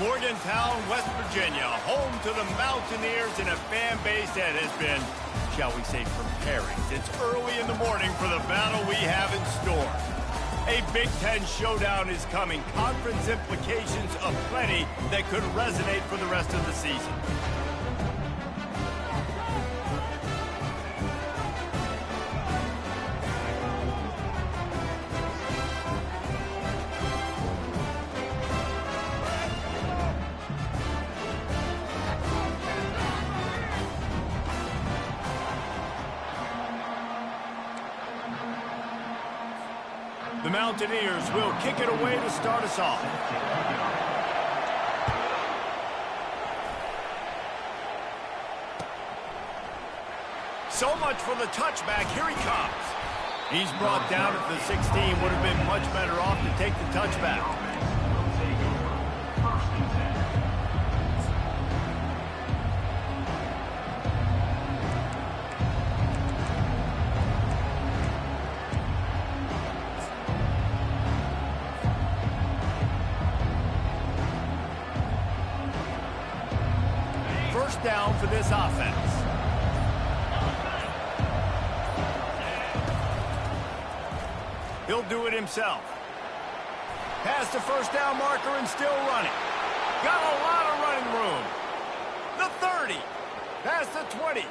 Morgantown, West Virginia, home to the Mountaineers and a fan base that has been, shall we say, preparing since early in the morning for the battle we have in store. A Big Ten showdown is coming. Conference implications aplenty that could resonate for the rest of the season. The Mountaineers will kick it away to start us off. So much for the touchback. Here he comes. He's brought down at the 16. Would have been much better off to take the touchback. First down for this offense. He'll do it himself. Past the first down marker and still running. Got a lot of running room. The 30. Past the 20.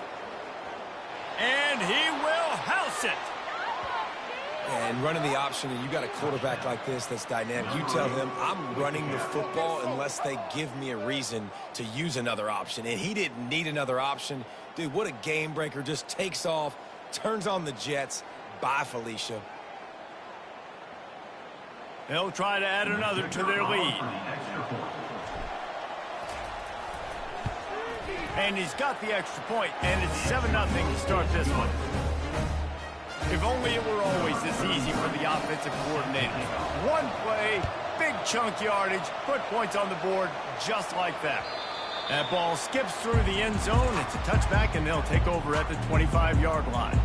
And he will house it. And running the option, and you got a quarterback like this that's dynamic. You tell him, I'm running the football unless they give me a reason to use another option. And he didn't need another option. Dude, what a game breaker. Just takes off, turns on the jets. Bye, Felicia. They'll try to add another to their lead. And he's got the extra point, and it's 7-0 to start this one. If only it were always this easy for the offensive coordinator. One play, big chunk yardage, put points on the board just like that. That ball skips through the end zone. It's a touchback, and they'll take over at the 25-yard line.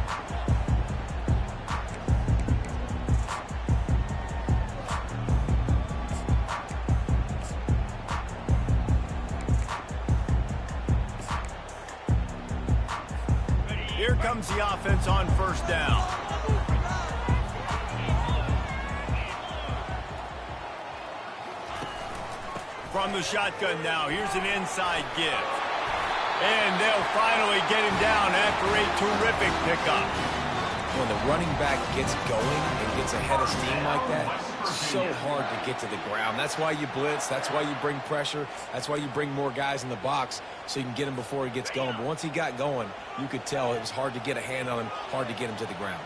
Here comes the offense on first down. From the shotgun now, here's an inside give. And they'll finally get him down after a terrific pickup. When the running back gets going and gets ahead of steam like that, it's so hard to get to the ground. That's why you blitz. That's why you bring pressure. That's why you bring more guys in the box so you can get him before he gets going. But once he got going, you could tell it was hard to get a hand on him, hard to get him to the ground.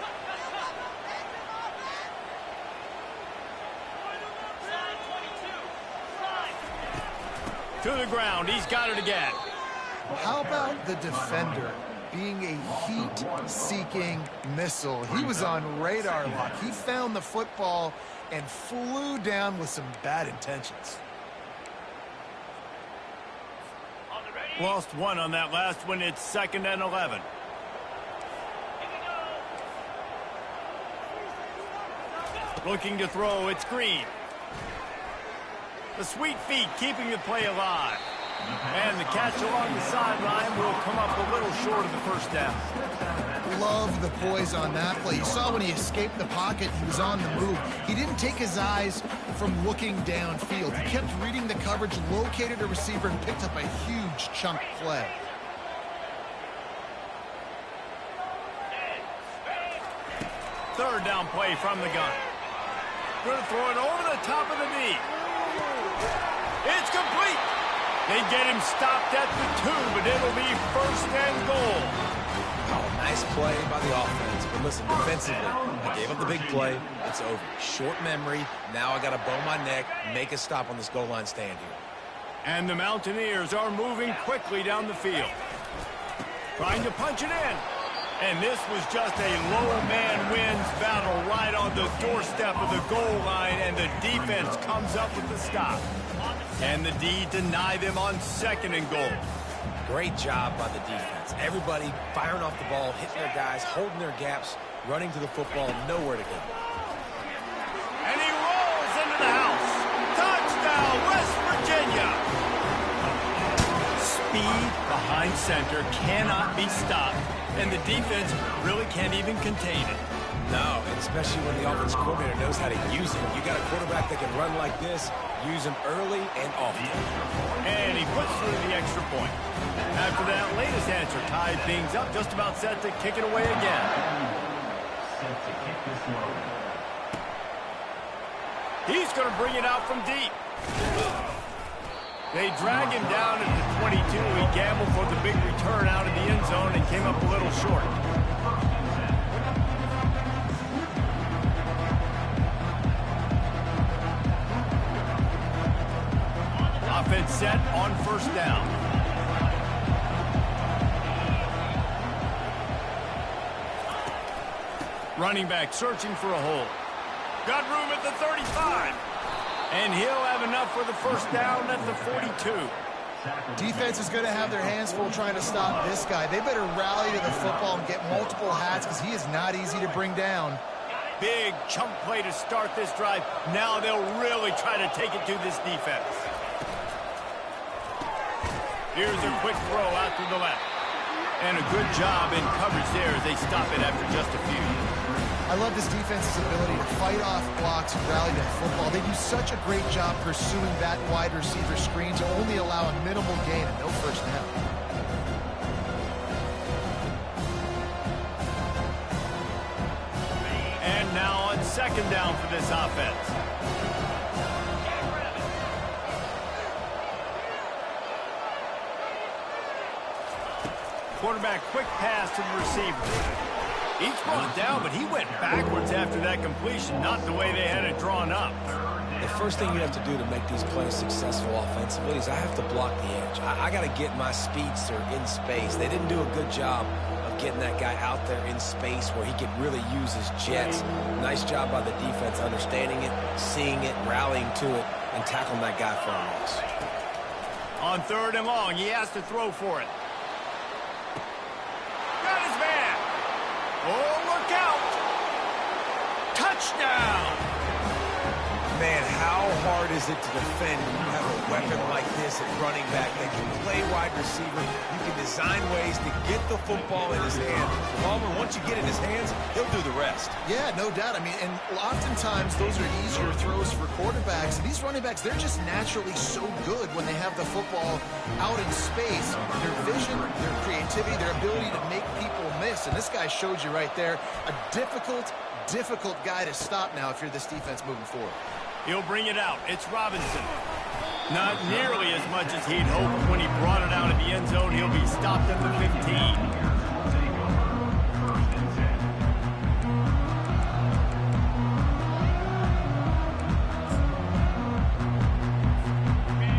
To the ground. He's got it again. How about the defender being a heat-seeking missile? He was on radar lock. He found the football and flew down with some bad intentions. Lost one on that last one. It's 2nd and 11. Looking to throw. It's Green. The sweet feet keeping the play alive. And the catch along the sideline will come up a little short of the first down. Love the poise on that play. You saw when he escaped the pocket, he was on the move. He didn't take his eyes from looking downfield. He kept reading the coverage, located a receiver, and picked up a huge chunk play. Third down play from the gun. Going to throw it over the top of the knee. It's complete. They get him stopped at the 2, but it'll be 1st and goal. Oh, nice play by the offense. But listen, defensively, I gave up the big play. It's over. Short memory. Now I got to bow my neck, make a stop on this goal line stand here. And the Mountaineers are moving quickly down the field. Trying to punch it in. And this was just a low man wins battle right on the doorstep of the goal line, and the defense comes up with the stop. And the D deny them on 2nd and goal. Great job by the defense. Everybody firing off the ball, hitting their guys, holding their gaps, running to the football, nowhere to go. And he rolls into the house. Touchdown, West Virginia. behind center, cannot be stopped, and the defense really can't even contain it. No, and especially when the offense coordinator knows how to use it. You got a quarterback that can run like this, use him early and often. And he puts through the extra point. After that latest answer tied things up, just about set to kick it away again. He's going to bring it out from deep. They drag him down at the 22. He gambled for the big return out of the end zone and came up a little short. Offense set on first down. Running back searching for a hole. Got room at the 35. And he'll have enough for the first down at the 42. Defense is going to have their hands full trying to stop this guy. They better rally to the football and get multiple hats because he is not easy to bring down. Big chunk play to start this drive. Now they'll really try to take it to this defense. Here's a quick throw out to the left. And a good job in coverage there as they stop it after just a few. I love this defense's ability to fight off blocks and rally to the football. They do such a great job pursuing that wide receiver screen to only allow a minimal gain and no first down. And now on second down for this offense. Quarterback quick pass to the receiver. Each brought down, but he went backwards after that completion, not the way they had it drawn up. The first thing you have to do to make these plays successful offensively is I have to block the edge. I got to get my speedster in space. They didn't do a good job of getting that guy out there in space where he could really use his jets. Nice job by the defense understanding it, seeing it, rallying to it, and tackling that guy for a loss. On third and long, he has to throw for it. Got his man. Oh, look out! Touchdown! Man, how hard is it to defend when you have a weapon like this at running back that can play wide receiver? You can design ways to get the football in his hand. Palmer, once you get it in his hands, he'll do the rest. Yeah, no doubt. I mean, and oftentimes those are easier throws for quarterbacks. These running backs, they're just naturally so good when they have the football out in space. Their vision, their creativity, their ability to make people miss. And this guy showed you right there, a difficult guy to stop now if you're this defense moving forward. He'll bring it out. It's Robinson. Not nearly as much as he'd hoped when he brought it out of the end zone. He'll be stopped at the 15.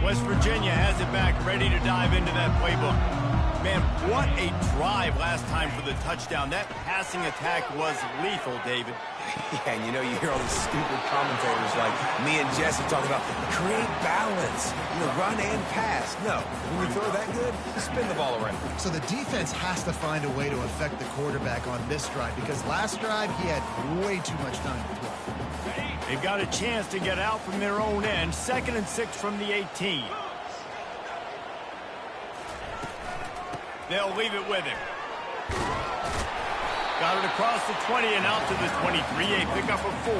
West Virginia has it back, ready to dive into that playbook. Man, what a drive last time for the touchdown. That passing attack was lethal, David. Yeah, and you hear all these stupid commentators like me and Jesse talking about create balance, run and pass. No, when you throw that good, spin the ball around. So the defense has to find a way to affect the quarterback on this drive because last drive he had way too much time to throw. They've got a chance to get out from their own end. 2nd and 6 from the 18. They'll leave it with him. Got it across the 20 and out to the 23. A pickup of 4.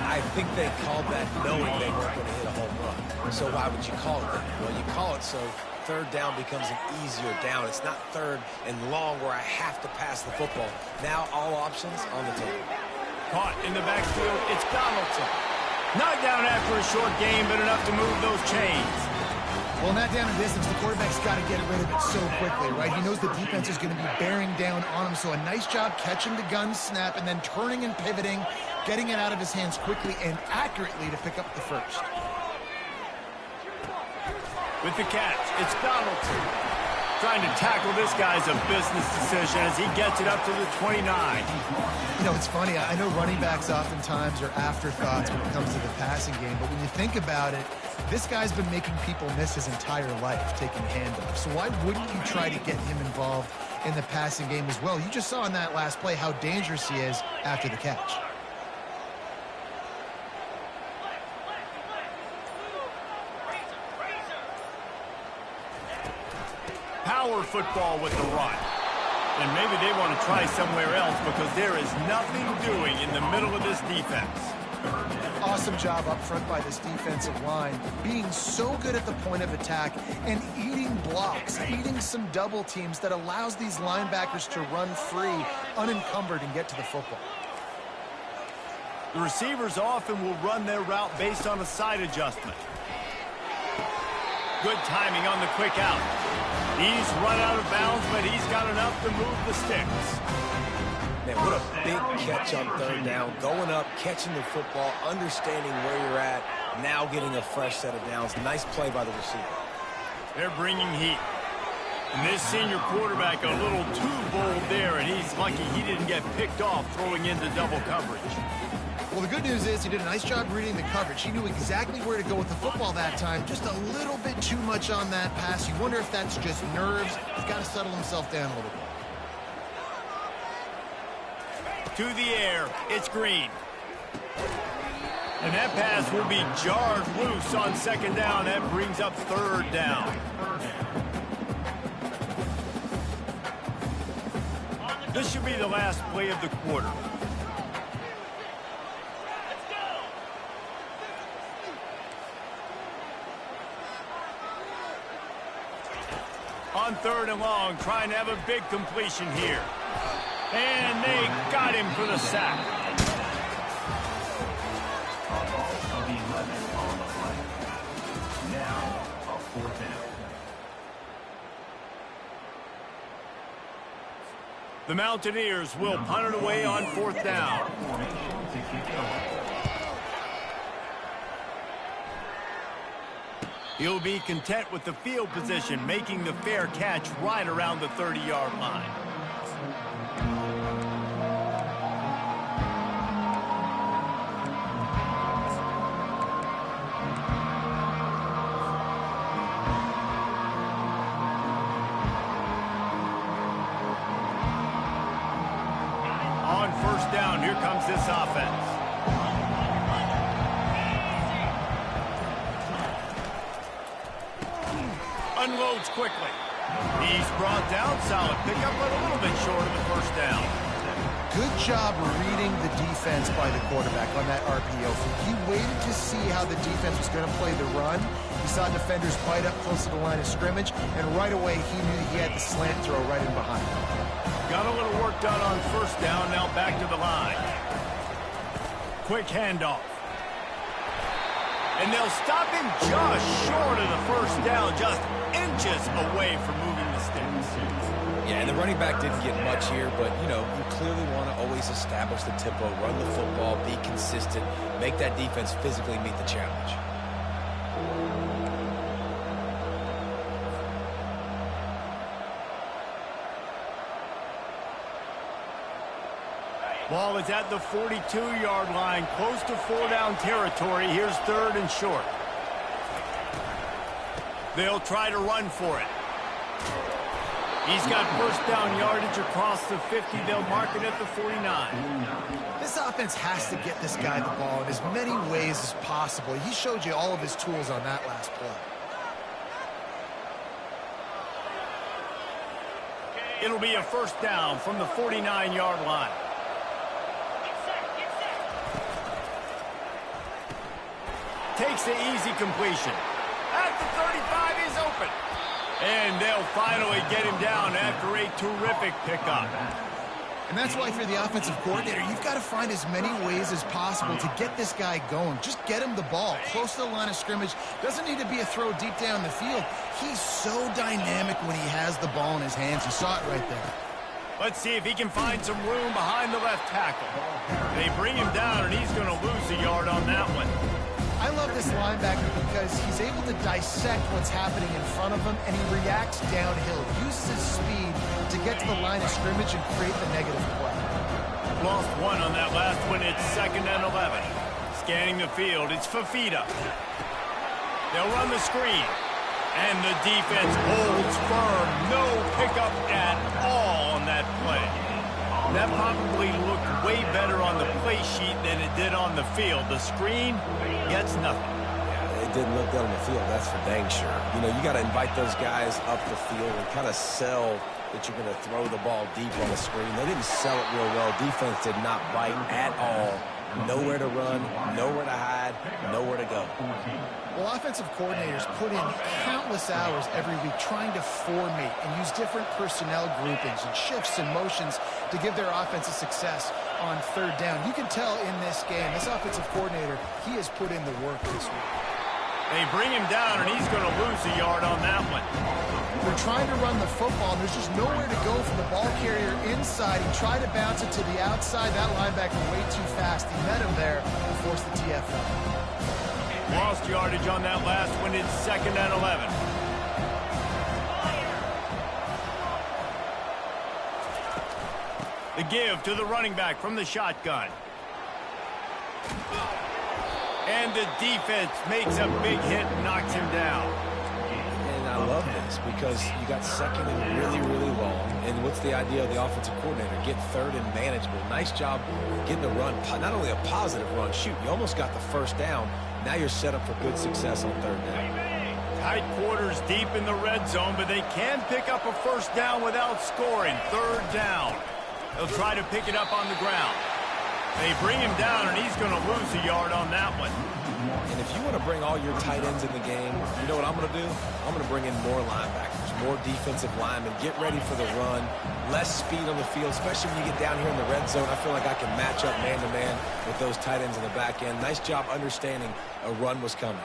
I think they called that knowing they weren't going to hit a home run. So why would you call it that? Well, you call it so third down becomes an easier down. It's not third and long where I have to pass the football. Now all options on the table. Caught in the backfield. It's Donaldson. Knocked down after a short game, but enough to move those chains. Well, in that down and distance, the quarterback's got to get rid of it so quickly, right? He knows the defense is going to be bearing down on him, so a nice job catching the gun snap and then turning and pivoting, getting it out of his hands quickly and accurately to pick up the first. With the catch, it's Donaldson. Trying to tackle this guy's a business decision as he gets it up to the 29. It's funny. I know running backs oftentimes are afterthoughts when it comes to the passing game, but when you think about it, this guy's been making people miss his entire life taking handoffs. So why wouldn't you try to get him involved in the passing game as well? You just saw in that last play how dangerous he is after the catch. power football with the run. And maybe they want to try somewhere else because there is nothing doing in the middle of this defense. Awesome job up front by this defensive line, being so good at the point of attack and eating blocks, eating some double teams that allows these linebackers to run free, unencumbered, and get to the football. The receivers often will run their route based on a side adjustment. Good timing on the quick out. He's run out of bounds, but he's got enough to move the sticks. Man, what a big catch on third down. Going up, catching the football, understanding where you're at, now getting a fresh set of downs. Nice play by the receiver. They're bringing heat. And this senior quarterback a little too bold there, and he's lucky he didn't get picked off throwing into double coverage. Well, the good news is he did a nice job reading the coverage. He knew exactly where to go with the football that time. Just a little bit too much on that pass. You wonder if that's just nerves. He's got to settle himself down a little bit. To the air, it's Green. And that pass will be jarred loose on second down. That brings up third down. This should be the last play of the quarter. On third and long, trying to have a big completion here. And they got him for the sack. The Mountaineers will punt it away on fourth down. He'll be content with the field position, making the fair catch right around the 30-yard line. On first down, here comes this offense. Unloads quickly. He's brought down, solid pickup, but a little bit short of the first down. Good job reading the defense by the quarterback on that RPO. He waited to see how the defense was going to play the run. He saw defenders bite up close to the line of scrimmage, and right away he knew he had the slant throw right in behind him. Got a little work done on first down, now back to the line. Quick handoff. And they'll stop him just short of the first down, just inches away from moving the sticks. Yeah, and the running back didn't get much here, but, you know, you clearly want to always establish the tempo, run the football, be consistent, make that defense physically meet the challenge. Ball is at the 42-yard line, close to four-down territory. Here's third and short. They'll try to run for it. He's got first down yardage across the 50. They'll mark it at the 49. This offense has to get this guy the ball in as many ways as possible. He showed you all of his tools on that last play. It'll be a first down from the 49-yard line. Takes the easy completion. At the 35, he's open. And they'll finally get him down after a terrific pickup. And that's why, if you're the offensive coordinator, you've got to find as many ways as possible to get this guy going. Just get him the ball close to the line of scrimmage. Doesn't need to be a throw deep down the field. He's so dynamic when he has the ball in his hands. You saw it right there. Let's see if he can find some room behind the left tackle. They bring him down, and he's going to lose a yard on that one. I love this linebacker because he's able to dissect what's happening in front of him, and he reacts downhill, uses his speed to get to the line of scrimmage and create the negative play. Lost one on that last one. It's second and 11. Scanning the field, it's Fafita. They'll run the screen, and the defense holds firm. No pickup at all on that play. That probably looked way better on the play sheet than it did on the field. The screen gets nothing. it didn't look good on the field, that's for dang sure. You know, you got to invite those guys up the field and kind of sell that you're going to throw the ball deep on the screen. They didn't sell it real well. Defense did not bite at all. Nowhere to run, nowhere to hide, nowhere to go. Well, offensive coordinators put in countless hours every week trying to formate and use different personnel groupings and shifts and motions to give their offensive success on third down. You can tell in this game, this offensive coordinator, he has put in the work this week. They bring him down, and he's going to lose a yard on that one. They're trying to run the football, and there's just nowhere to go for the ball carrier inside. He tried to bounce it to the outside. That linebacker way too fast. He met him there and forced the TFL. Lost yardage on that last one. It's 2nd and 11. The give to the running back from the shotgun. And the defense makes a big hit and knocks him down. And I love this because you got 2nd and really, really long. And what's the idea of the offensive coordinator? Get 3rd and manageable. Nice job getting the run. Not only a positive run, shoot, you almost got the first down. Now you're set up for good success on 3rd down. Tight quarters deep in the red zone, but they can pick up a first down without scoring. 3rd down. They'll try to pick it up on the ground. They bring him down, and he's going to lose a yard on that one. And if you want to bring all your tight ends in the game, you know what I'm going to do? I'm going to bring in more linebackers, more defensive linemen, get ready for the run, less speed on the field, especially when you get down here in the red zone. I feel like I can match up man-to-man with those tight ends in the back end. Nice job understanding a run was coming.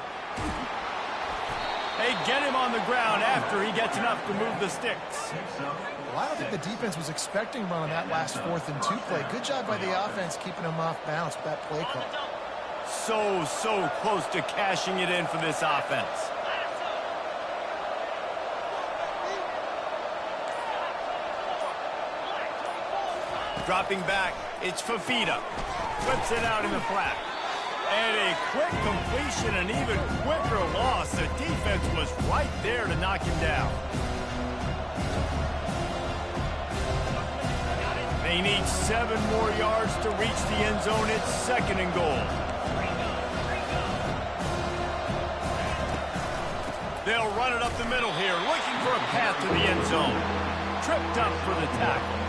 They get him on the ground after he gets enough to move the sticks. Well, I don't think the defense was expecting run on that last 4th and 2 play. Good job by the offense keeping him off balance with that play call. So close to cashing it in for this offense. Dropping back, it's Fafita. Flips it out in the flat. And a quick completion, an even quicker loss. The defense was right there to knock him down. They need 7 more yards to reach the end zone. It's 2nd and goal. They'll run it up the middle here, looking for a path to the end zone. Tripped up for the tackle.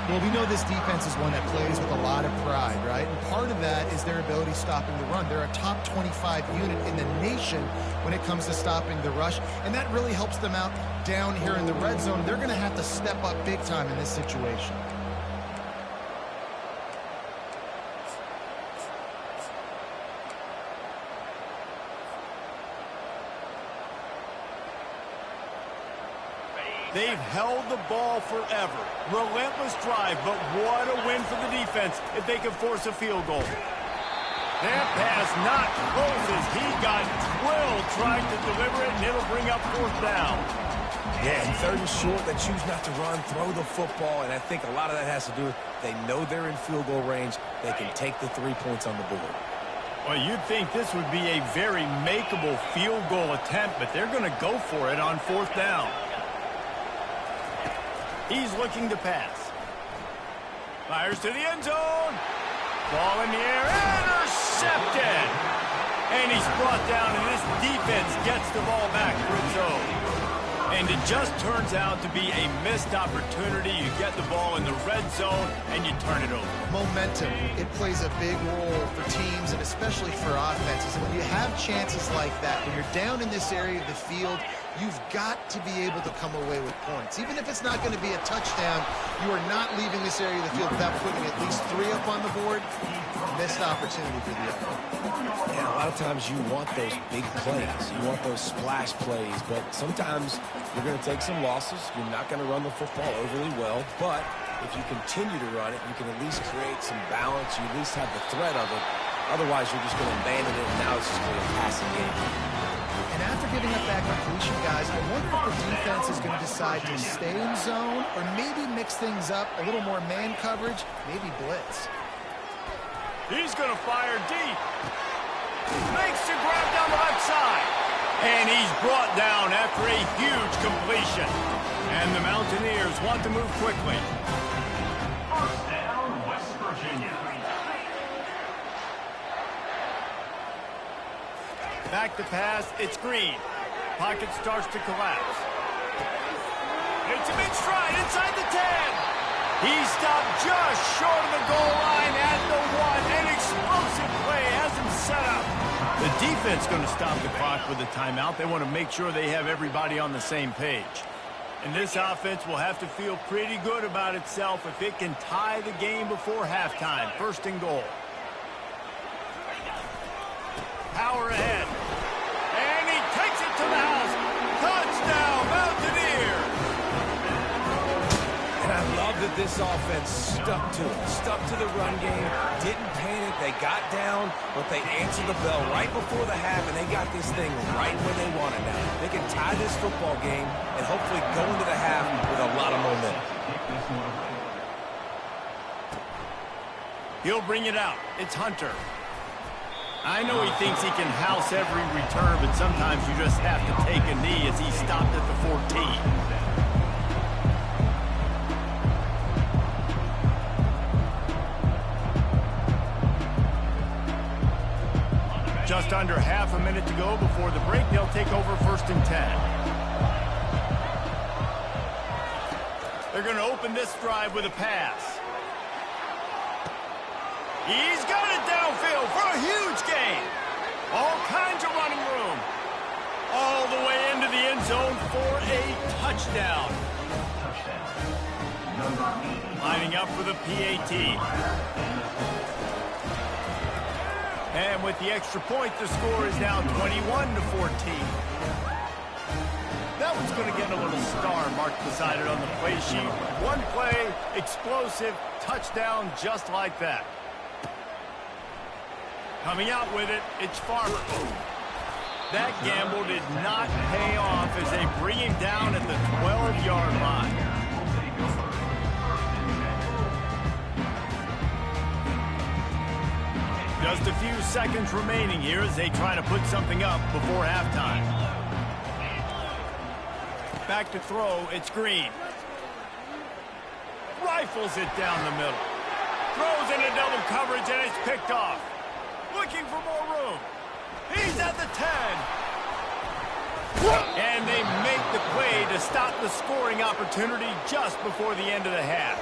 Well, we know this defense is one that plays with a lot of pride, right? And part of that is their ability stopping the run. They're a top 25 unit in the nation when it comes to stopping the rush, and that really helps them out down here in the red zone. They're going to have to step up big time in this situation. They've held the ball forever. Relentless drive, but what a win for the defense if they can force a field goal. That pass not close as he got drilled trying to deliver it, and it'll bring up 4th down. Yeah, and 3rd and short, they choose not to run, throw the football, and I think a lot of that has to do with they know they're in field goal range. They can take the 3 points on the board. Well, you'd think this would be a very makeable field goal attempt, but they're going to go for it on 4th down. He's looking to pass. Fires to the end zone. Ball in the air. Intercepted. And he's brought down, and this defense gets the ball back for its own. And it just turns out to be a missed opportunity. You get the ball in the red zone, and you turn it over. Momentum, it plays a big role for teams and especially for offenses. And when you have chances like that, when you're down in this area of the field, you've got to be able to come away with points. Even if it's not going to be a touchdown, you are not leaving this area of the field without putting at least 3 up on the board. Missed opportunity for the other. Yeah, a lot of times you want those big plays. You want those splash plays, but sometimes you're going to take some losses. You're not going to run the football overly well, but if you continue to run it, you can at least create some balance. You at least have the threat of it. Otherwise, you're just going to abandon it, and now it's just going to be a passing game. And after giving up that completion, guys, I wonder if the defense is going to decide to stay in zone or maybe mix things up, a little more man coverage, maybe blitz. He's going to fire deep. Makes the grab down the left side. And he's brought down after a huge completion. And the Mountaineers want to move quickly. 1st down, West Virginia. Back to pass, it's Green. Pocket starts to collapse. It's a big stride inside the 10. He stopped just short of the goal line at the 1. An explosive play has him set up. The defense going to stop the clock with a timeout. They want to make sure they have everybody on the same page. And this offense will have to feel pretty good about itself if it can tie the game before halftime. First and goal. Power ahead. And he takes it to the house. Touchdown, Mountaineers. And I love that this offense stuck to it. Stuck to the run game. Didn't panic. They got down, but they answered the bell right before the half, and they got this thing right where they want it now. They can tie this football game and hopefully go into the half with a lot of momentum. He'll bring it out. It's Hunter. I know he thinks he can house every return, but sometimes you just have to take a knee as he stopped at the 14. Just under half a minute to go before the break. They'll take over first and 10. They're going to open this drive with a pass. He's got it downfield for a huge gain. All kinds of running room. All the way into the end zone for a touchdown. Lining up for the PAT. And with the extra point, the score is now 21-14. That one's going to get a little star marked beside it on the play sheet. One play, explosive, touchdown just like that. Coming out with it, it's Farmer. That gamble did not pay off as they bring him down at the 12-yard line. Just a few seconds remaining here as they try to put something up before halftime. Back to throw, it's Green. Rifles it down the middle. Throws into double coverage and it's picked off. Looking for more room. He's at the 10. And they make the play to stop the scoring opportunity just before the end of the half.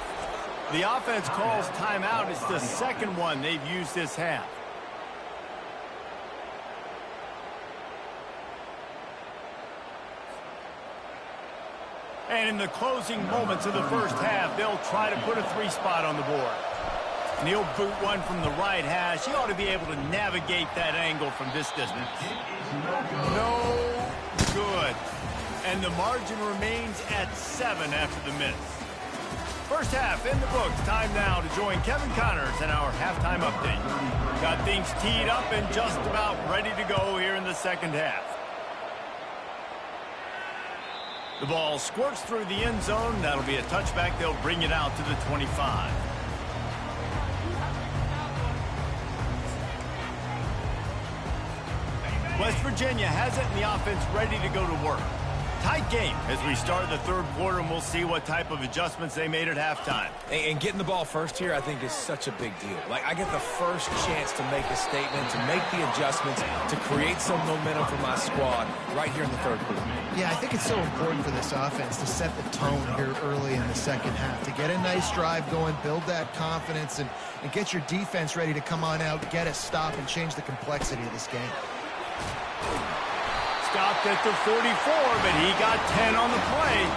The offense calls timeout. It's the second one they've used this half. And in the closing moments of the first half, they'll try to put a 3-spot on the board. And he'll boot one from the right hash. He ought to be able to navigate that angle from this distance. No good. And the margin remains at 7 after the miss. First half in the books. Time now to join Kevin Connors in our halftime update. Got things teed up and just about ready to go here in the second half. The ball squirts through the end zone. That'll be a touchback. They'll bring it out to the 25. West Virginia has it, and the offense ready to go to work. Tight game as we start the third quarter, and we'll see what type of adjustments they made at halftime. And getting the ball first here, I think, is such a big deal. Like, I get the first chance to make a statement, to make the adjustments, to create some momentum for my squad right here in the third quarter. Yeah, I think it's so important for this offense to set the tone here early in the second half, to get a nice drive going, build that confidence, and get your defense ready to come on out, get a stop, and change the complexity of this game. Stopped at the 44, but he got 10 on the play.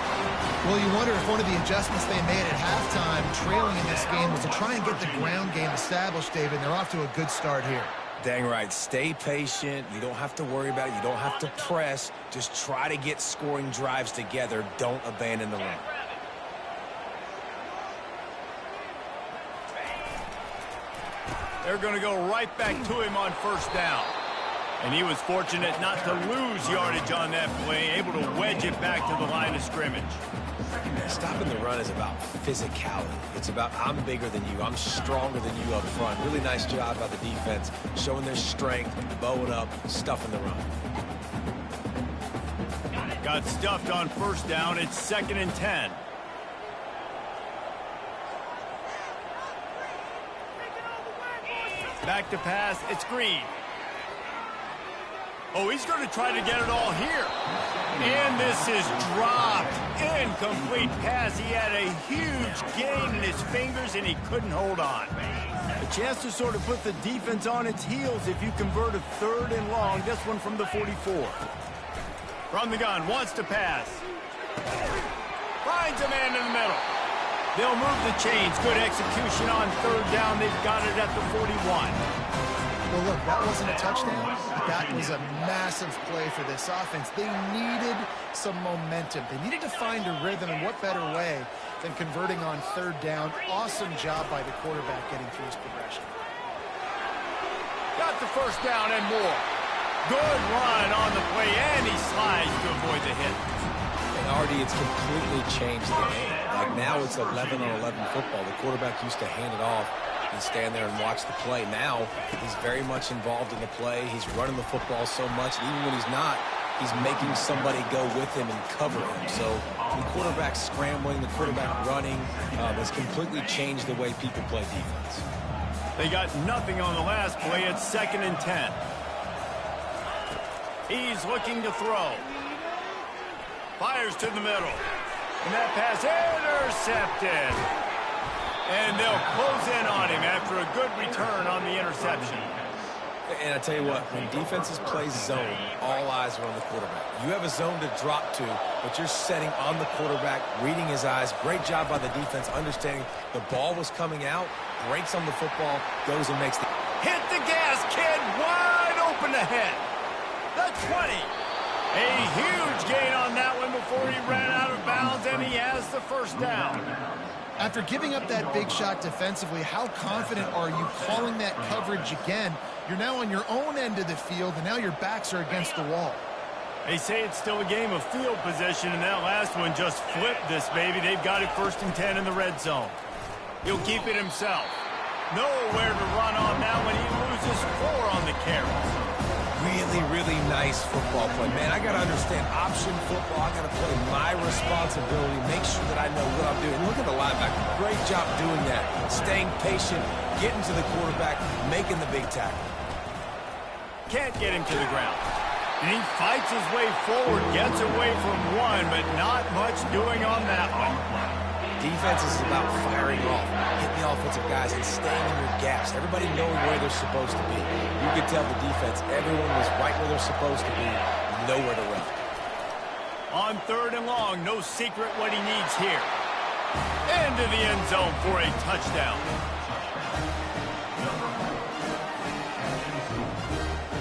Well, you wonder if one of the adjustments they made at halftime, trailing in this game, was to try and get the ground game established, David. They're off to a good start here. Dang right. Stay patient. You don't have to worry about it. You don't have to press. Just try to get scoring drives together. Don't abandon the run. They're going to go right back to him on first down. And he was fortunate not to lose yardage on that play, able to wedge it back to the line of scrimmage. Stopping the run is about physicality. It's about I'm bigger than you. I'm stronger than you up front. Really nice job by the defense, showing their strength, bowing up, stuffing the run. Got stuffed on first down. It's 2nd and 10. Back to pass. It's Green. Oh, he's going to try to get it all here. And this is dropped. Incomplete pass. He had a huge gain in his fingers, and he couldn't hold on. A chance to sort of put the defense on its heels if you convert a 3rd and long. This one from the 44. From the gun, wants to pass. Finds a man in the middle. They'll move the chains. Good execution on 3rd down. They've got it at the 41. Well, look, that wasn't a touchdown, but that was a massive play for this offense. They needed some momentum. They needed to find a rhythm, and what better way than converting on 3rd down. Awesome job by the quarterback getting through his progression. Got the 1st down and more. Good run on the play, and he slides to avoid the hit. And Artie, it's completely changed the game. Like now it's 11-on-11 football. The quarterback used to hand it off and stand there and watch the play. Now he's very much involved in the play. He's running the football so much, and even when he's not, he's making somebody go with him and cover him. So the quarterback scrambling, the quarterback running has completely changed the way people play defense. They got nothing on the last play. It's 2nd and 10. He's looking to throw. Fires to the middle. And that pass intercepted. And they'll close in on him after a good return on the interception. And I tell you what, when defenses play zone, all eyes are on the quarterback. You have a zone to drop to, but you're setting on the quarterback, reading his eyes. Great job by the defense, understanding the ball was coming out, breaks on the football, goes and makes the... Hit the gas, kid, wide open ahead. The 20. A huge gain on that one before he ran out of bounds, and he has the 1st down. After giving up that big shot defensively, how confident are you calling that coverage again? You're now on your own end of the field, and now your backs are against the wall. They say it's still a game of field possession, and that last one just flipped this baby. They've got it 1st and 10 in the red zone. He'll keep it himself. Nowhere to run on that one. He loses 4 on the carry. Really, really nice football play. Man, I got to understand option football. I got to play my responsibility, make sure that I know what I'm doing. Look at the linebacker. Great job doing that. Staying patient, getting to the quarterback, making the big tackle. Can't get him to the ground. And he fights his way forward, gets away from one, but not much doing on that one. Defense is about firing off, hitting the offensive guys, and staying in your gaps. Everybody knowing where they're supposed to be. You could tell the defense, everyone was right where they're supposed to be, nowhere to run. On 3rd and long, no secret what he needs here. Into the end zone for a touchdown.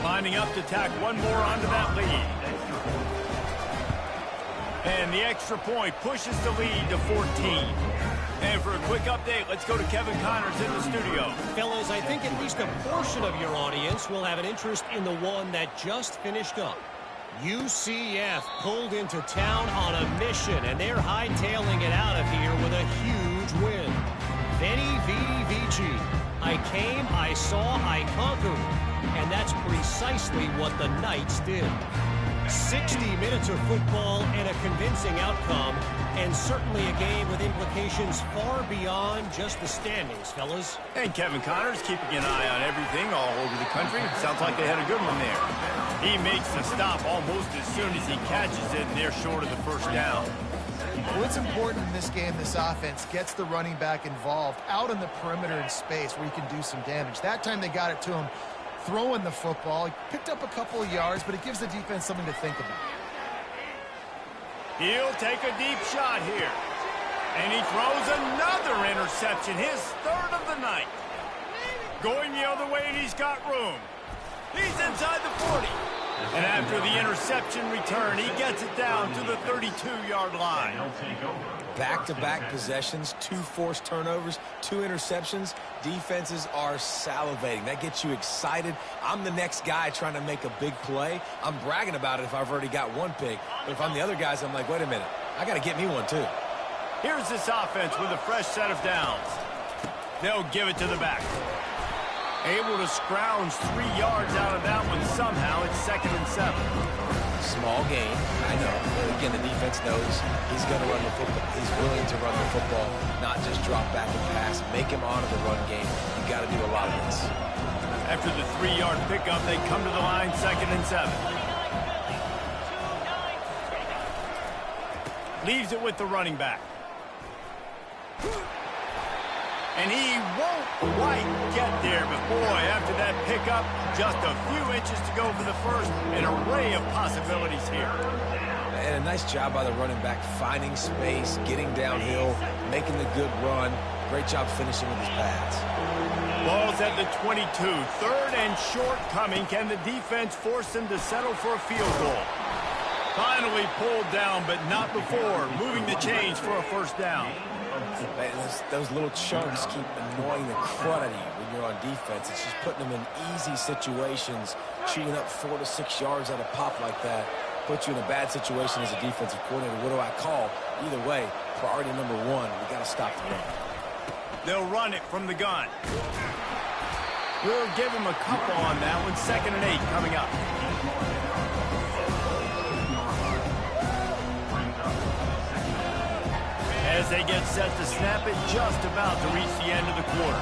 Lining up to tack one more onto that lead. And the extra point pushes the lead to 14. And for a quick update, let's go to Kevin Connors in the studio. Fellas, I think at least a portion of your audience will have an interest in the one that just finished up. UCF pulled into town on a mission, and they're hightailing it out of here with a huge win. Veni, Vidi, Vici. I came, I saw, I conquered. And that's precisely what the Knights did. 60 minutes of football and a convincing outcome, and certainly a game with implications far beyond just the standings, fellas. And Kevin Connors keeping an eye on everything all over the country. Sounds like they had a good one there. He makes the stop almost as soon as he catches it, and they're short of the 1st down. Well, it's important in this game this offense gets the running back involved out on the perimeter in space where he can do some damage. That time they got it to him throwing the football. He picked up a couple of yards, but it gives the defense something to think about. He'll take a deep shot here. And he throws another interception, his 3rd of the night. Going the other way, and he's got room. He's inside the 40. And after the interception return, he gets it down to the 32-yard line. Back-to-back possessions, 2 forced turnovers, 2 interceptions. Defenses are salivating. That gets you excited. I'm the next guy trying to make a big play. I'm bragging about it if I've already got 1 pick. But if I'm the other guys, I'm like, wait a minute. I got to get me one, too. Here's this offense with a fresh set of downs. They'll give it to the back. Able to scrounge 3 yards out of that one somehow. It's 2nd and 7. Small gain, I know. But again, the defense knows he's going to run the football. He's willing to run the football, not just drop back and pass. Make him honor the run game. You got to do a lot of this. After the 3-yard pickup, they come to the line 2nd and 7. Leaves it with the running back. And he won't quite get there, but boy, after that pickup, just a few inches to go for the first. An array of possibilities here. And a nice job by the running back, finding space, getting downhill, making the good run. Great job finishing with his pads. Ball's at the 22. 3rd and short coming. Can the defense force him to settle for a field goal? Finally pulled down, but not before. Moving the chains for a first down. Man, those little chunks keep annoying the crud out of you when you're on defense. It's just putting them in easy situations. Shooting up 4 to 6 yards at a pop like that puts you in a bad situation as a defensive coordinator. What do I call? Either way, priority number 1, we got to stop the run. They'll run it from the gun. We'll give him a couple on that one. 2nd and 8 coming up. As they get set to snap it, just about to reach the end of the quarter.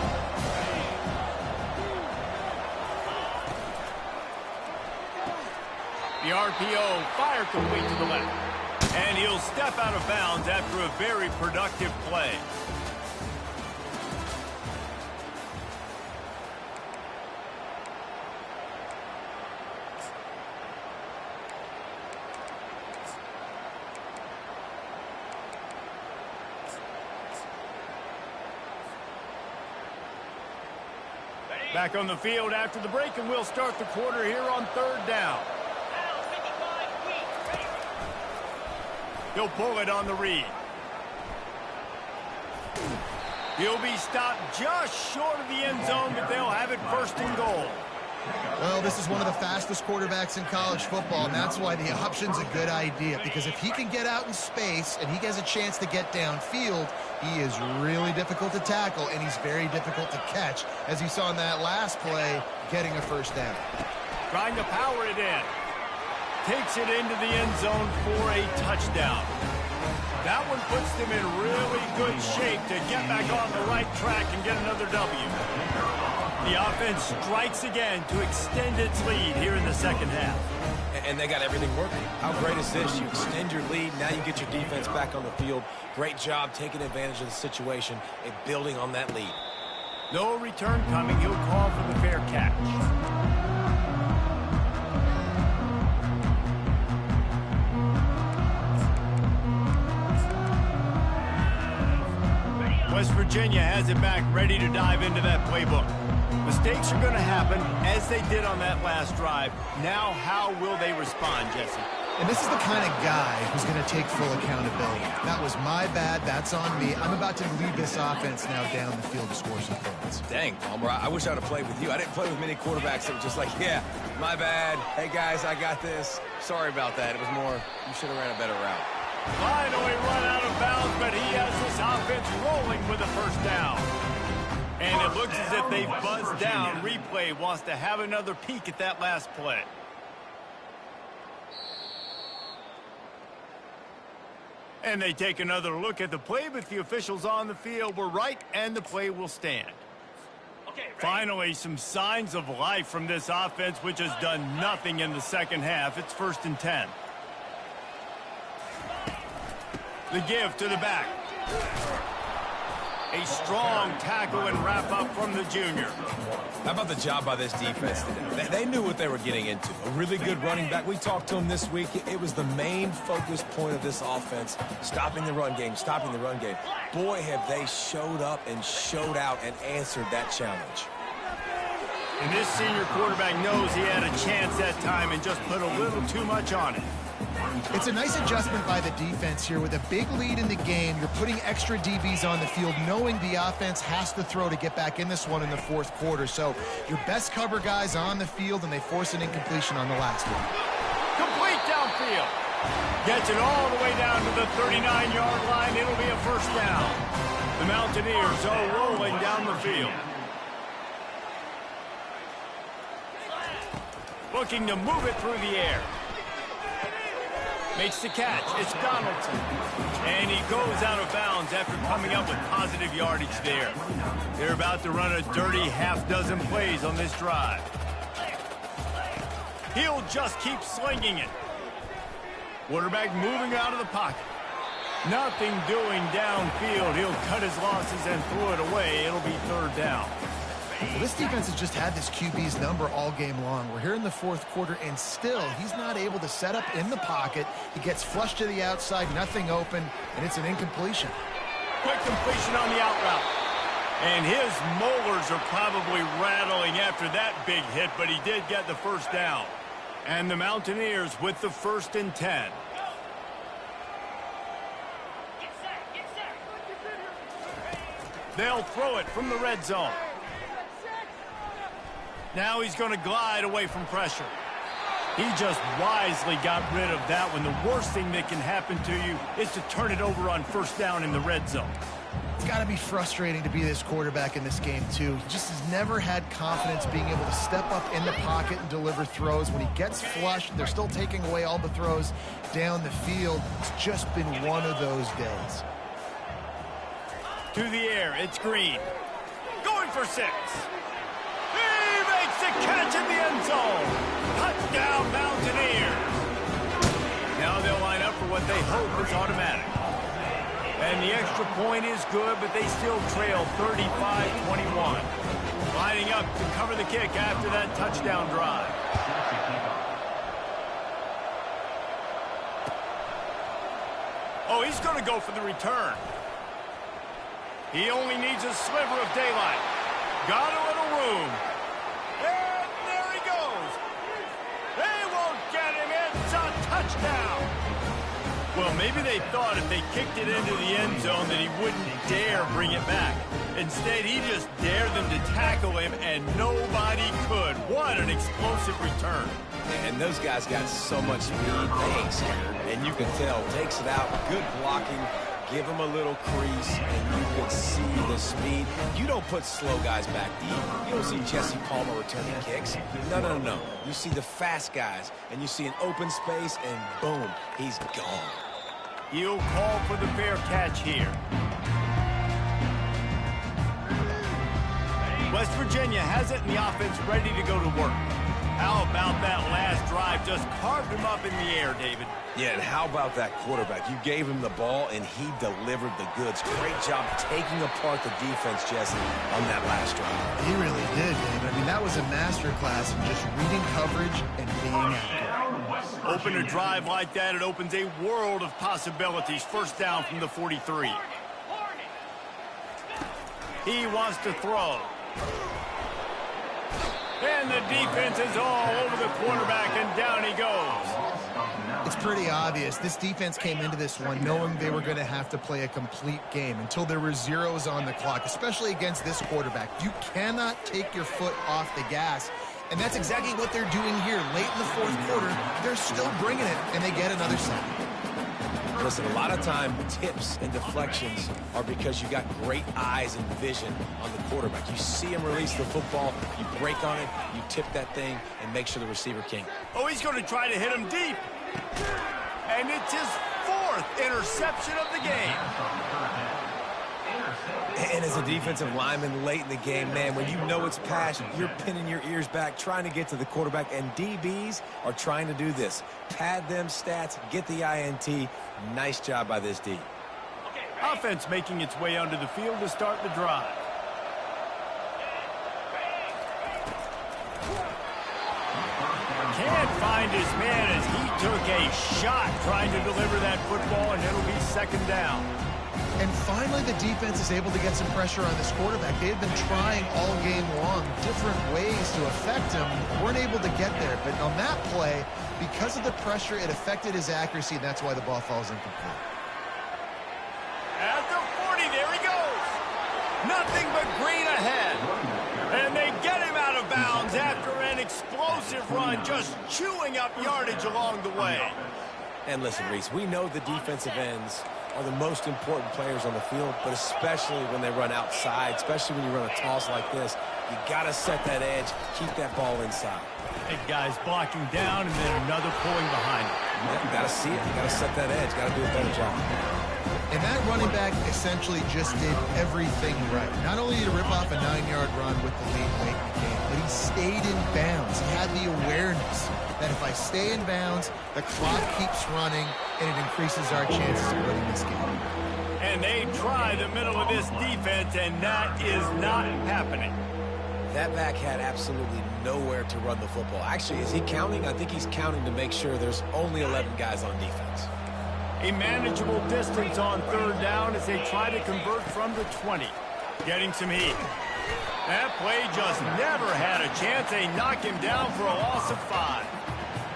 The RPO, fire complete to the left. And he'll step out of bounds after a very productive play. Back on the field after the break, and we'll start the quarter here on 3rd down. He'll pull it on the read. He'll be stopped just short of the end zone, but they'll have it 1st and goal. Well, this is one of the fastest quarterbacks in college football, and that's why the option's a good idea, because if he can get out in space and he has a chance to get downfield, he is really difficult to tackle, and he's very difficult to catch, as you saw in that last play, getting a first down. Trying to power it in. Takes it into the end zone for a touchdown. That one puts them in really good shape to get back on the right track and get another W. The offense strikes again to extend its lead here in the 2nd half. And they got everything working. How great is this? You extend your lead, now you get your defense back on the field. Great job taking advantage of the situation and building on that lead. No return coming. He'll call for the fair catch. West Virginia has it back, ready to dive into that playbook. Mistakes are going to happen, as they did on that last drive. Now, how will they respond, Jesse? And this is the kind of guy who's going to take full accountability. That was my bad. That's on me. I'm about to lead this offense now down the field to score some points. Dang, Palmer, I wish I would have played with you. I didn't play with many quarterbacks that were just like, yeah, my bad. Hey, guys, I got this. Sorry about that. It was more, you should have ran a better route. Finally run out of bounds, but he has this offense rolling with a first down. And it looks as if they've buzzed down. Replay wants to have another peek at that last play. And they take another look at the play, but the officials on the field were right, and the play will stand. Finally, some signs of life from this offense, which has done nothing in the 2nd half. It's 1st and 10. The give to the back. A strong tackle and wrap up from the junior. How about the job by this defense today? They knew what they were getting into. A really good running back. We talked to him this week. It was the main focus point of this offense. Stopping the run game, stopping the run game. Boy, have they showed up and showed out and answered that challenge. And this senior quarterback knows he had a chance that time and just put a little too much on it. It's a nice adjustment by the defense here. With a big lead in the game, you're putting extra DBs on the field, knowing the offense has to throw to get back in this one in the 4th quarter. So your best cover guys on the field, and they force an incompletion on the last one. Complete downfield. Gets it all the way down to the 39-yard line. It'll be a first down. The Mountaineers are rolling down the field. Looking to move it through the air. Makes the catch. It's Donaldson. And he goes out of bounds after coming up with positive yardage there. They're about to run a dirty half-dozen plays on this drive. He'll just keep slinging it. Quarterback moving out of the pocket. Nothing doing downfield. He'll cut his losses and throw it away. It'll be third down. Well, this defense has just had this QB's number all game long. We're here in the fourth quarter, and still he's not able to set up in the pocket. He gets flushed to the outside, nothing open, and it's an incompletion. Quick completion on the out route. And his molars are probably rattling after that big hit, but he did get the first down. And the Mountaineers with the 1st and 10. They'll throw it from the red zone. Now he's going to glide away from pressure. He just wisely got rid of that one. The worst thing that can happen to you is to turn it over on 1st down in the red zone. It's got to be frustrating to be this quarterback in this game, too. He just has never had confidence being able to step up in the pocket and deliver throws. When he gets flushed, they're still taking away all the throws down the field. It's just been one of those days. To the air, it's Green. Going for 6. He makes the catch in the end zone. Touchdown, Mountaineers. Now they'll line up for what they hope is automatic. And the extra point is good, but they still trail 35-21. Lining up to cover the kick after that touchdown drive. Oh, he's going to go for the return. He only needs a sliver of daylight. Got a little room. And there he goes. They won't get him. It's a touchdown. Well, maybe they thought if they kicked it into the end zone that he wouldn't dare bring it back. Instead, he just dared them to tackle him, and nobody could. What an explosive return. And those guys got so much speed, they ain't scared. And you can tell, takes it out, good blocking. Give him a little crease, and you can see the speed. You don't put slow guys back deep. You don't see Jesse Palmer returning kicks. No. You see the fast guys, and you see an open space, and boom, he's gone. He'll call for the fair catch here. West Virginia has it, and the offense ready to go to work. How about that last drive? Just carved him up in the air, David. Yeah, and how about that quarterback? You gave him the ball, and he delivered the goods. Great job taking apart the defense, Jesse, on that last drive. He really did, David. I mean, that was a masterclass in just reading coverage and being accurate. Open a drive like that, it opens a world of possibilities. 1st down from the 43. He wants to throw. And the defense is all over the quarterback, and down he goes. It's pretty obvious. This defense came into this one knowing they were going to have to play a complete game until there were zeros on the clock, especially against this quarterback. You cannot take your foot off the gas, and that's exactly what they're doing here. Late in the fourth quarter, they're still bringing it, and they get another sack. Listen, a lot of time, tips and deflections are because you got great eyes and vision on the quarterback. You see him release the football, you break on it, you tip that thing, and make sure the receiver can't. Oh, he's going to try to hit him deep. And it's his 4th interception of the game. And as a defensive lineman late in the game, man, when you know it's passed, you're pinning your ears back, trying to get to the quarterback, and DBs are trying to do this. Pad them stats, get the INT. Nice job by this D. Offense making its way onto the field to start the drive. Can't find his man as he took a shot trying to deliver that football, and it'll be 2nd down. And finally, the defense is able to get some pressure on this quarterback. They had been trying all game long different ways to affect him. Weren't able to get there. But on that play, because of the pressure, it affected his accuracy, and that's why the ball falls incomplete. At the 40, there he goes. Nothing but green ahead. And they get him out of bounds after an explosive run, just chewing up yardage along the way. And listen, Reese, we know the defensive ends are the most important players on the field, but especially when they run outside, especially when you run a toss like this, you got to set that edge, keep that ball inside. Big guys blocking down and then another pulling behind him. Yeah, you got to see it. You got to set that edge. Got to do a better job. And that running back essentially just did everything right. Not only did he rip off a 9-yard run with the lead late in the game, but he stayed in bounds. He had the awareness that if I stay in bounds, the clock keeps running, and it increases our chances of winning this game. And they try the middle of this defense, and that is not happening. That back had absolutely nowhere to run the football. Actually, is he counting? I think he's counting to make sure there's only 11 guys on defense. A manageable distance on third down as they try to convert from the 20. Getting some heat. That play just never had a chance. They knock him down for a loss of 5.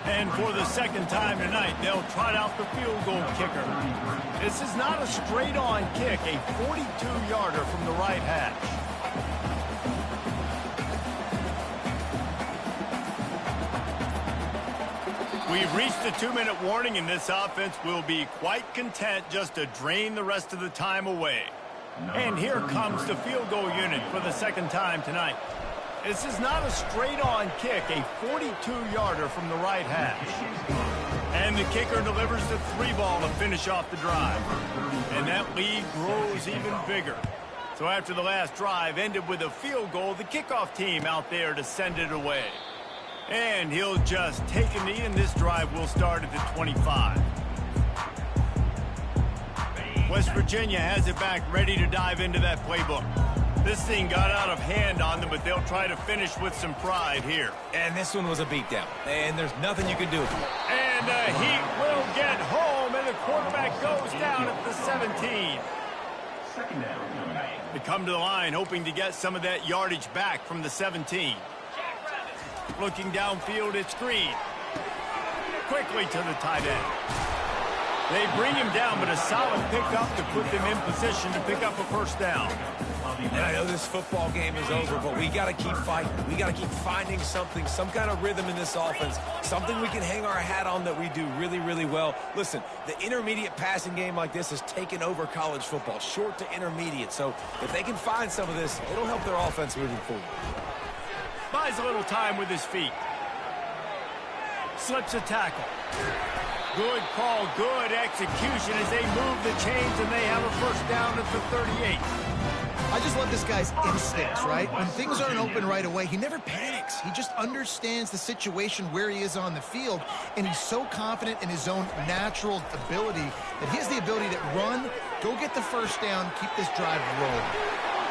And for the second time tonight, they'll trot out the field goal kicker. This is not a straight-on kick, a 42-yarder from the right hash. We've reached the 2-minute warning, and this offense will be quite content just to drain the rest of the time away. And here comes the field goal unit for the second time tonight. This is not a straight-on kick, a 42-yarder from the right hash. And the kicker delivers the 3-ball to finish off the drive. And that lead grows even bigger. So after the last drive ended with a field goal, the kickoff team out there to send it away. And he'll just take a knee, and this drive will start at the 25. West Virginia has it back, ready to dive into that playbook. This thing got out of hand on them, but they'll try to finish with some pride here. And this one was a beatdown, and there's nothing you can do. And the Heat will get home, and the quarterback goes down at the 17. Second down. They come to the line, hoping to get some of that yardage back from the 17. Looking downfield, it's Green. Quickly to the tight end. They bring him down, but a solid pickup to put them in position to pick up a first down. And I know this football game is over, but we got to keep fighting. We got to keep finding something, some kind of rhythm in this offense, something we can hang our hat on that we do really, really well. Listen, the intermediate passing game like this has taken over college football, short to intermediate. So if they can find some of this, it'll help their offense moving forward. Buys a little time with his feet. Slips a tackle. Good call, good execution as they move the chains, and they have a first down at the 38. I just love this guy's instincts, right? When things aren't open right away, he never panics. He just understands the situation where he is on the field, and he's so confident in his own natural ability that he has the ability to run, go get the first down, keep this drive rolling.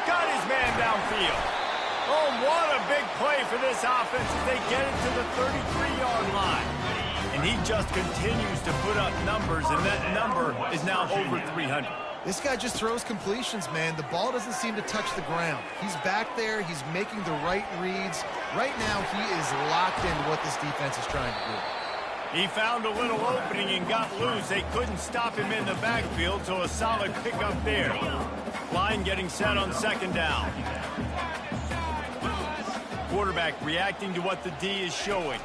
Got his man downfield. Oh, what a big play for this offense as they get it to the 33-yard line. And he just continues to put up numbers, and that number is now over 300. This guy just throws completions, man. The ball doesn't seem to touch the ground. He's back there. He's making the right reads. Right now, he is locked into what this defense is trying to do. He found a little opening and got loose. They couldn't stop him in the backfield, so a solid pickup there. Line getting set on second down. Quarterback reacting to what the D is showing.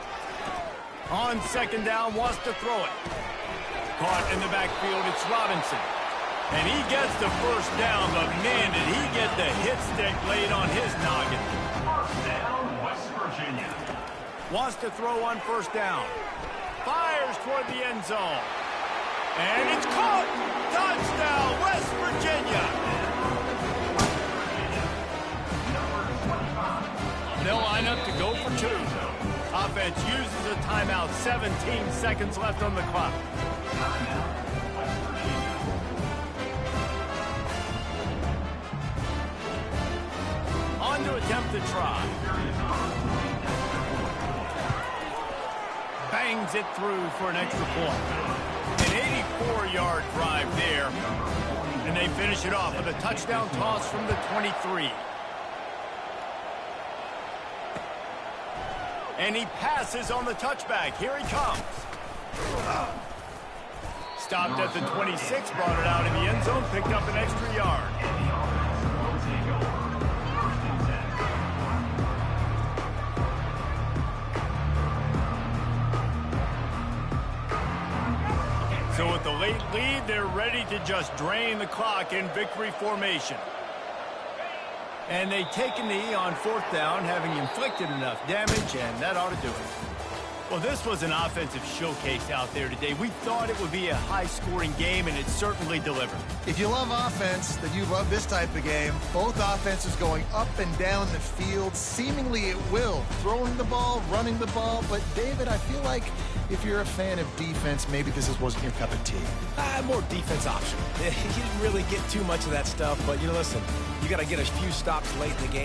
On second down, wants to throw it. Caught in the backfield, it's Robinson. And he gets the first down, but man, did he get the hit stick laid on his noggin. First down, West Virginia. Wants to throw on first down. Fires toward the end zone. And it's caught! Touchdown, West Virginia! They'll line up to go for two. Offense uses a timeout. 17 seconds left on the clock. On to attempt the try. Bangs it through for an extra point. An 84-yard drive there. And they finish it off with a touchdown toss from the 23. And he passes on the touchback. Here he comes. Stopped at the 26, brought it out in the end zone, picked up an extra yard. So with the late lead, they're ready to just drain the clock in victory formation. And they take a knee on fourth down, having inflicted enough damage, and that ought to do it. Well, this was an offensive showcase out there today. We thought it would be a high-scoring game, and it certainly delivered. If you love offense, then you love this type of game. Both offenses going up and down the field, seemingly at will. Throwing the ball, running the ball. But, David, I feel like if you're a fan of defense, maybe this wasn't your cup of tea. More defense option. He didn't really get too much of that stuff, but, listen, you got to get a few stops late in the game.